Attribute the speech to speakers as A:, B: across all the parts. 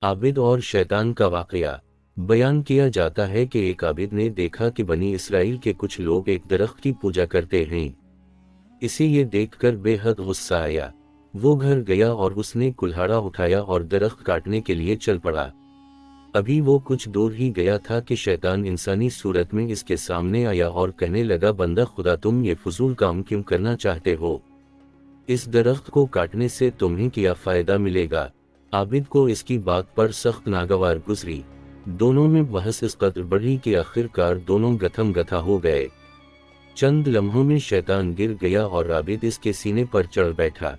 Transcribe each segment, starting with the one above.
A: आबिद और शैतान का वाकया। बयान किया जाता है कि एक आबिद ने देखा कि बनी इसराइल के कुछ लोग एक दरख्त की पूजा करते हैं। इसे ये देखकर बेहद गुस्सा आया। वो घर गया और उसने कुल्हाड़ा उठाया और दरख्त काटने के लिए चल पड़ा। अभी वो कुछ दूर ही गया था कि शैतान इंसानी सूरत में इसके सामने आया और कहने लगा, बंदा खुदा, तुम ये फजूल काम क्यों करना चाहते हो? इस दरख्त को काटने से तुम्हें क्या फायदा मिलेगा? आबिद को इसकी बात पर सख्त नागवार गुजरी। दोनों में बहस इस कदर बढ़ी कि आखिरकार दोनों गथम गथा हो गए। चंद लम्हों में शैतान गिर गया और आबिद इसके सीने पर चढ़ बैठा।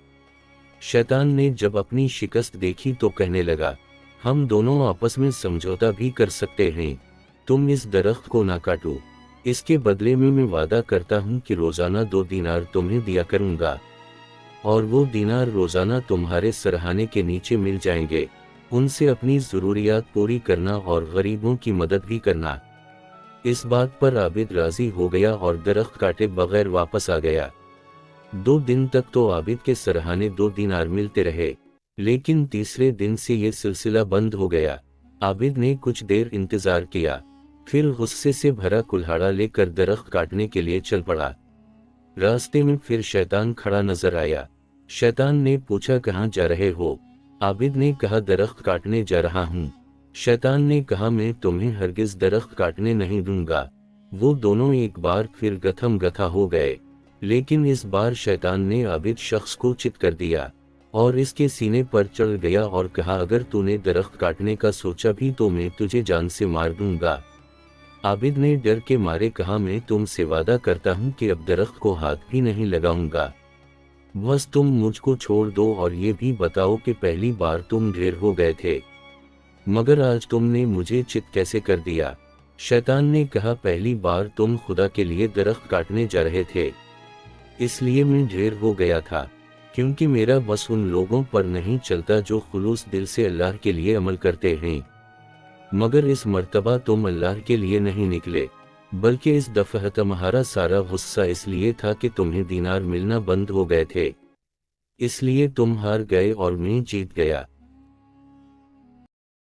A: शैतान ने जब अपनी शिकस्त देखी तो कहने लगा, हम दोनों आपस में समझौता भी कर सकते हैं। तुम इस दरख्त को ना काटो। इसके बदले में मैं वादा करता हूँ कि रोजाना 2 दीनार तुम्हें दिया करूँगा, और वो दीनार रोजाना तुम्हारे सरहाने के नीचे मिल जाएंगे। उनसे अपनी ज़रूरियात पूरी करना और गरीबों की मदद भी करना। इस बात पर आबिद राजी हो गया और दरख्त काटे बगैर वापस आ गया। 2 दिन तक तो आबिद के सरहाने 2 दीनार मिलते रहे, लेकिन तीसरे दिन से ये सिलसिला बंद हो गया। आबिद ने कुछ देर इंतजार किया, फिर गुस्से से भरा कुल्हाड़ा लेकर दरख्त काटने के लिए चल पड़ा। रास्ते में फिर शैतान खड़ा नजर आया। शैतान ने पूछा, कहाँ जा रहे हो? आबिद ने कहा, दरख्त काटने जा रहा हूँ। शैतान ने कहा, मैं तुम्हें हरगिज दरख्त काटने नहीं दूंगा। वो दोनों एक बार फिर गथम गथा हो गए, लेकिन इस बार शैतान ने आबिद शख्स को चित कर दिया और इसके सीने पर चढ़ गया और कहा, अगर तूने दरख्त काटने का सोचा भी तो मैं तुझे जान से मार दूंगा। आबिद ने डर के मारे कहा, मैं तुमसे वादा करता हूँ कि अब दरख्त को हाथ भी नहीं लगाऊंगा। बस तुम मुझको छोड़ दो और ये भी बताओ कि पहली बार तुम ढेर हो गए थे, मगर आज तुमने मुझे चित कैसे कर दिया? शैतान ने कहा, पहली बार तुम खुदा के लिए दरख्त काटने जा रहे थे, इसलिए मैं ढेर हो गया था, क्योंकि मेरा बस उन लोगों पर नहीं चलता जो खुलूस दिल से अल्लाह के लिए अमल करते हैं। मगर इस मर्तबा तुम अल्लाह के लिए नहीं निकले, बल्कि इस दफा तुम्हारा सारा गुस्सा इसलिए था कि तुम्हें दीनार मिलना बंद हो गए थे, इसलिए तुम हार गए और मैं जीत गया।